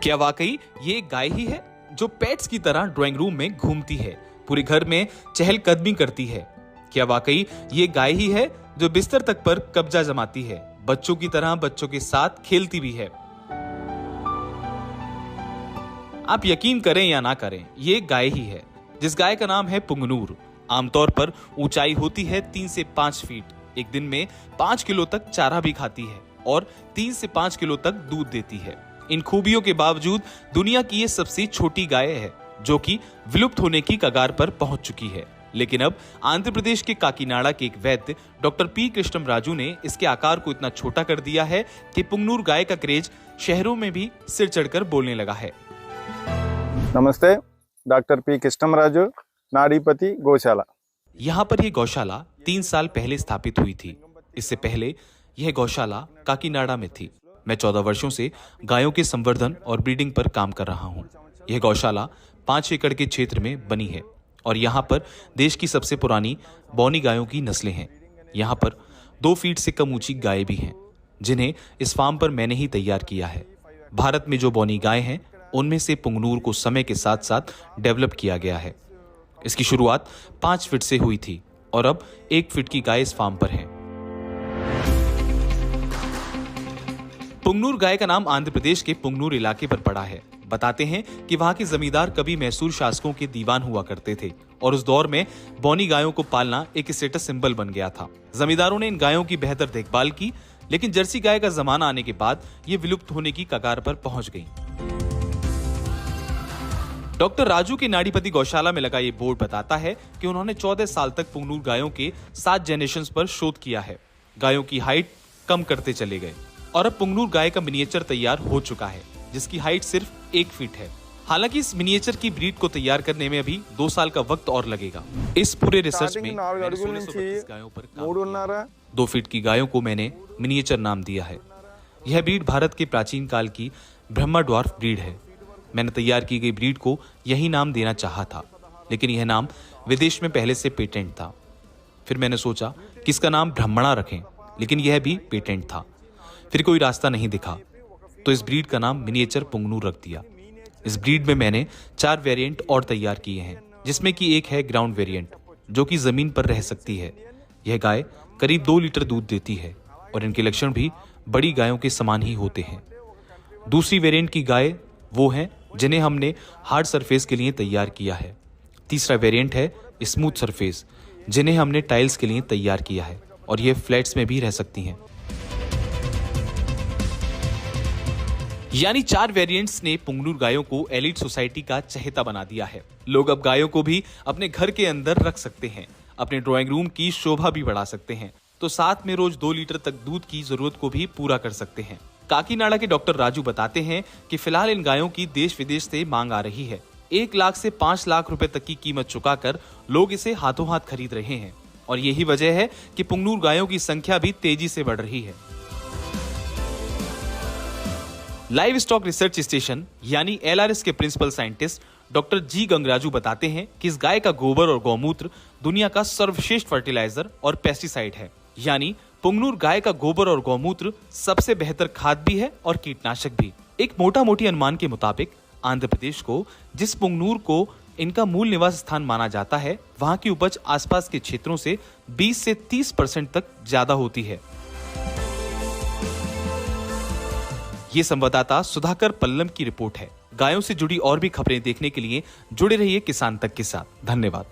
क्या वाकई ये एक गाय ही है जो पेट्स की तरह ड्राइंग रूम में घूमती है, पूरे घर में चहलकदमी करती है? क्या वाकई ये गाय ही है जो बिस्तर तक पर कब्जा जमाती है, बच्चों की तरह बच्चों के साथ खेलती भी है? आप यकीन करें या ना करें, ये गाय ही है, जिस गाय का नाम है पुंगनूर। आमतौर पर ऊंचाई होती है 3 से 5 फीट। एक दिन में 5 किलो तक चारा भी खाती है और 3 से 5 किलो तक दूध देती है। इन खूबियों के बावजूद दुनिया की ये सबसे छोटी गाय है, जो कि विलुप्त होने की कगार पर पहुंच चुकी है। लेकिन अब आंध्र प्रदेश के काकीनाडा के एक वैद्य डॉक्टर पी कृष्णम राजू ने इसके आकार को इतना छोटा कर दिया है कि पुंगनूर गाय का क्रेज शहरों में भी सिर चढ़कर बोलने लगा है। नमस्ते, डॉक्टर पी कृष्णम राजू, नाड़ीपति गौशाला। यहाँ पर यह गौशाला 3 साल पहले स्थापित हुई थी। इससे पहले यह गौशाला काकीनाडा में थी। मैं 14 वर्षों से गायों के संवर्धन और ब्रीडिंग पर काम कर रहा हूँ। यह गौशाला 5 एकड़ के क्षेत्र में बनी है और यहाँ पर देश की सबसे पुरानी बौनी गायों की नस्लें हैं। यहाँ पर 2 फीट से कम ऊंची गायें भी हैं, जिन्हें इस फार्म पर मैंने ही तैयार किया है। भारत में जो बौनी गायें हैं, उनमें से पुंगनूर को समय के साथ साथ डेवलप किया गया है। इसकी शुरुआत 5 फीट से हुई थी और अब 1 फीट की गाय इस फार्म पर है। पुंगनूर गाय का नाम आंध्र प्रदेश के पुंगनूर इलाके पर पड़ा है। बताते हैं कि वहां के जमींदार कभी मैसूर शासकों के दीवान हुआ करते थे और उस दौर में बौनी गायों को पालना एक स्टेटस सिंबल बन गया था। जमींदारों ने इन गायों की बेहतर देखभाल की, लेकिन जर्सी गाय का जमाना आने के बाद ये विलुप्त होने की कगार पर पहुंच गई। डॉक्टर राजू के नाड़ीपति गौशाला में लगा ये बोर्ड बताता है कि उन्होंने 14 साल तक पुंगनूर गायों के 7 जनरेशंस पर शोध किया है। गायों की हाइट कम करते चले गए और अब पुंगनूर गाय का मिनिएचर तैयार हो चुका है, जिसकी हाइट सिर्फ 1 फीट है। हालांकि इस मिनिएचर की ब्रीड को तैयार करने में अभी 2 साल का वक्त और लगेगा। इस पूरे रिसर्च में 1632 गायों पर काम किया। 2 फीट की गायों को मैंने मिनिएचर नाम दिया है। यह ब्रीड भारत के प्राचीन काल की ब्रह्मा ड्वार्फ ब्रीड है। मैंने तैयार की गई ब्रीड को यही नाम देना चाहा था, लेकिन यह नाम विदेश में पहले से पेटेंट था। फिर मैंने सोचा कि इसका नाम ब्राह्मणा रखें, लेकिन यह भी पेटेंट था। फिर कोई रास्ता नहीं दिखा तो इस ब्रीड का नाम मिनिएचर पुंगनूर रख दिया। इस ब्रीड में मैंने 4 वेरिएंट और तैयार किए हैं, जिसमें कि एक है ग्राउंड वेरिएंट, जो कि जमीन पर रह सकती है। यह गाय करीब 2 लीटर दूध देती है और इनके लक्षण भी बड़ी गायों के समान ही होते हैं। दूसरी वेरिएंट की गाय वो हैं जिन्हें हमने हार्ड सरफेस के लिए तैयार किया है। तीसरा वेरिएंट है स्मूथ सरफेस, जिन्हें हमने टाइल्स के लिए तैयार किया है और ये फ्लैट्स में भी रह सकती हैं। यानी 4 वेरिएंट्स ने पुंगनूर गायों को एलीट सोसाइटी का चहेता बना दिया है। लोग अब गायों को भी अपने घर के अंदर रख सकते हैं, अपने ड्राइंग रूम की शोभा भी बढ़ा सकते हैं, तो साथ में रोज 2 लीटर तक दूध की जरूरत को भी पूरा कर सकते हैं। काकीनाडा के डॉक्टर राजू बताते हैं कि फिलहाल इन गायों की देश विदेश से मांग आ रही है। 1 लाख से 5 लाख रुपए तक की कीमत चुकाकर लोग इसे हाथों हाथ खरीद रहे हैं और यही वजह है कि पुंगनूर गायों की संख्या भी तेजी से बढ़ रही है। लाइव स्टॉक रिसर्च स्टेशन यानी LRS के प्रिंसिपल साइंटिस्ट डॉक्टर जी गंगराजू बताते हैं कि इस गाय का गोबर और गौमूत्र दुनिया का सर्वश्रेष्ठ फर्टिलाइजर और पेस्टिसाइड है। यानी पुंगनूर गाय का गोबर और गौमूत्र सबसे बेहतर खाद भी है और कीटनाशक भी। एक मोटी अनुमान के मुताबिक आंध्र प्रदेश को, जिस पुंगनूर को इनका मूल निवास स्थान माना जाता है, वहां की उपज आसपास के क्षेत्रों से 20 से 30% तक ज्यादा होती है। ये संवाददाता सुधाकर पल्लम की रिपोर्ट है। गायों से जुड़ी और भी खबरें देखने के लिए जुड़े रहिए किसान तक के साथ। धन्यवाद।